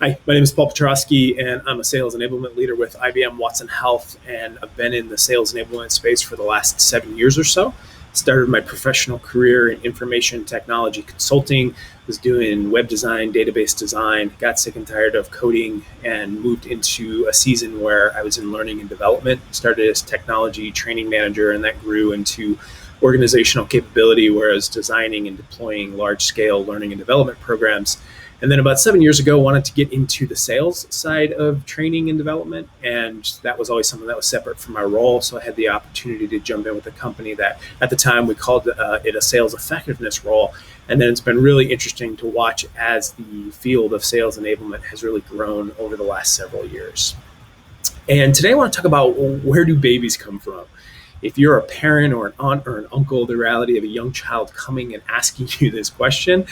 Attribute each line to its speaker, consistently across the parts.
Speaker 1: Hi, my name is Paul Petrowski, and I'm a sales enablement leader with IBM Watson Health. And I've been in the sales enablement space for the last 7 years or so. Started my professional career in information technology consulting, was doing web design, database design, got sick and tired of coding, and moved into a season where I was in learning and development. Started as technology training manager, and that grew into organizational capability, where I was designing and deploying large scale learning and development programs. And then about 7 years ago, wanted to get into the sales side of training and development. And that was always something that was separate from my role. So I had the opportunity to jump in with a company that at the time we called it a sales effectiveness role. And then it's been really interesting to watch as the field of sales enablement has really grown over the last several years. And today I want to talk about, where do babies come from? If you're a parent or an aunt or an uncle, the reality of a young child coming and asking you this question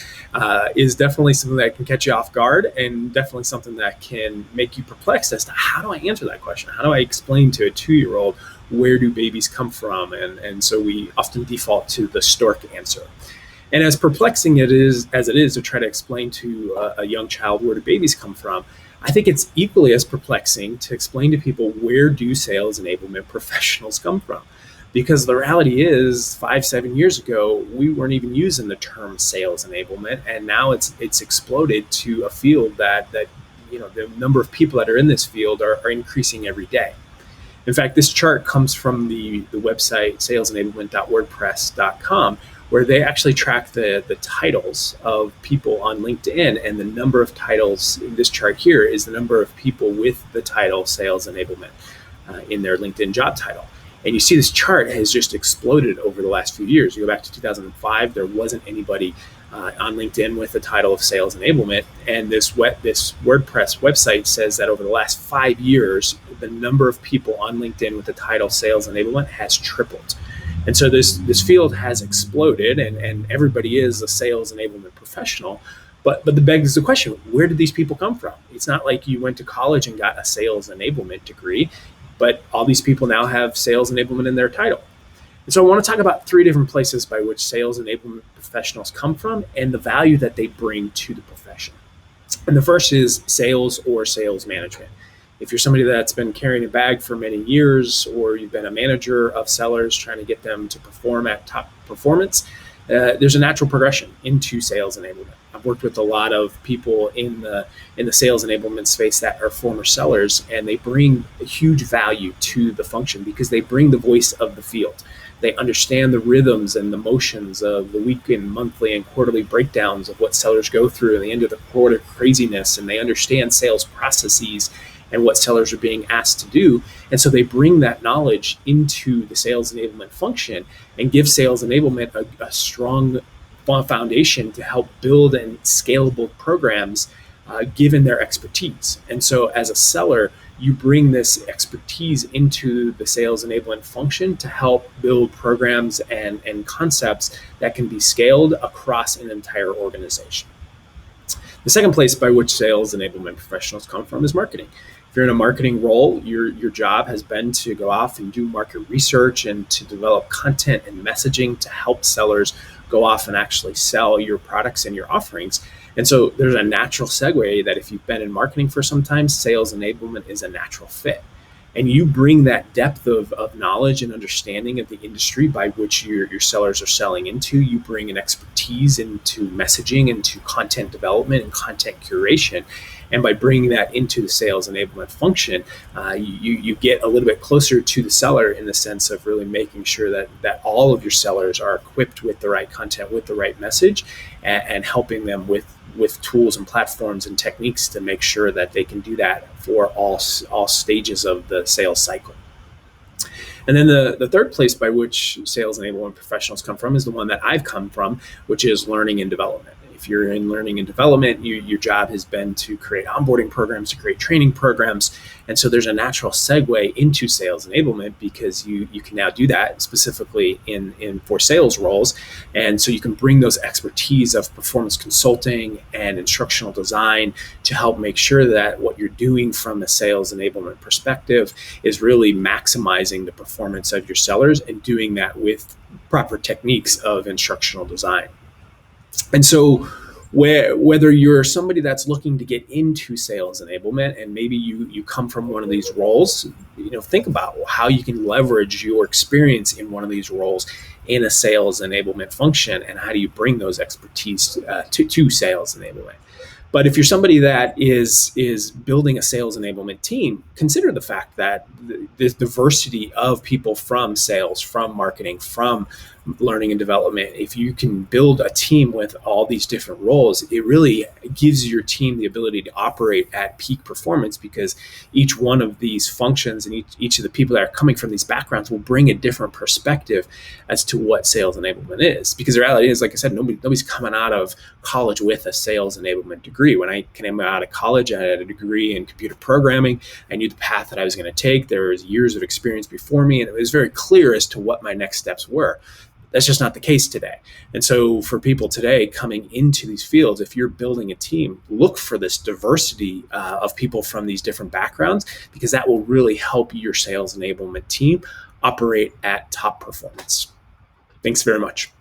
Speaker 1: is definitely something that can catch you off guard, and definitely something that can make you perplexed as to, how do I answer that question? How do I explain to a 2-year-old, where do babies come from? And so we often default to the stork answer. And as perplexing as it is to try to explain to a young child, where do babies come from, I think it's equally as perplexing to explain to people, where do sales enablement professionals come from? Because the reality is, 5-7 years ago, we weren't even using the term sales enablement, and now it's exploded to a field that the number of people that are in this field are increasing every day. In fact, this chart comes from the website salesenablement.wordpress.com, where they actually track the titles of people on LinkedIn. And the number of titles in this chart here is the number of people with the title sales enablement in their LinkedIn job title. And you see this chart has just exploded over the last few years. You go back to 2005, there wasn't anybody on LinkedIn with the title of sales enablement. And this WordPress website says that over the last 5 years, the number of people on LinkedIn with the title sales enablement has tripled. And so this field has exploded, and everybody is a sales enablement professional. But the begs the question, where did these people come from? It's not like you went to college and got a sales enablement degree, but all these people now have sales enablement in their title. And so I want to talk about 3 different places by which sales enablement professionals come from and the value that they bring to the profession. And the first is sales or sales management. If you're somebody that's been carrying a bag for many years, or you've been a manager of sellers trying to get them to perform at top performance, there's a natural progression into sales enablement. I've worked with a lot of people in the sales enablement space that are former sellers, and they bring a huge value to the function because they bring the voice of the field. They understand the rhythms and the motions of the weekly, monthly, and quarterly breakdowns of what sellers go through at the end of the quarter craziness, and they understand sales processes and what sellers are being asked to do. And so they bring that knowledge into the sales enablement function and give sales enablement a strong foundation to help build and scalable programs given their expertise. And so as a seller, you bring this expertise into the sales enablement function to help build programs and concepts that can be scaled across an entire organization. The second place by which sales enablement professionals come from is marketing. If you're in a marketing role, your job has been to go off and do market research and to develop content and messaging to help sellers go off and actually sell your products and your offerings. And so there's a natural segue that if you've been in marketing for some time, sales enablement is a natural fit. And you bring that depth of knowledge and understanding of the industry by which your sellers are selling into. You bring an expertise into messaging, into content development and content curation. And by bringing that into the sales enablement function, you get a little bit closer to the seller in the sense of really making sure that all of your sellers are equipped with the right content, with the right message, and helping them with tools and platforms and techniques to make sure that they can do that for all stages of the sales cycle. And then the third place by which sales enablement professionals come from is the one that I've come from, which is learning and development. If you're in learning and development, your job has been to create onboarding programs, to create training programs. And so there's a natural segue into sales enablement because you can now do that specifically in for sales roles. And so you can bring those expertise of performance consulting and instructional design to help make sure that what you're doing from a sales enablement perspective is really maximizing the performance of your sellers and doing that with proper techniques of instructional design. And so Whether you're somebody that's looking to get into sales enablement and maybe you come from one of these roles, think about how you can leverage your experience in one of these roles in a sales enablement function, and how do you bring those expertise to sales enablement. But if you're somebody that is building a sales enablement team, consider the fact that the diversity of people from sales, from marketing, from learning and development, if you can build a team with all these different roles, it really gives your team the ability to operate at peak performance, because each one of these functions and each of the people that are coming from these backgrounds will bring a different perspective as to what sales enablement is. Because the reality is, like I said, nobody's coming out of college with a sales enablement degree. When I came out of college, I had a degree in computer programming. I knew the path that I was going to take. There was years of experience before me, and it was very clear as to what my next steps were. That's just not the case today. And so for people today coming into these fields, if you're building a team, look for this diversity of people from these different backgrounds, because that will really help your sales enablement team operate at top performance. Thanks very much.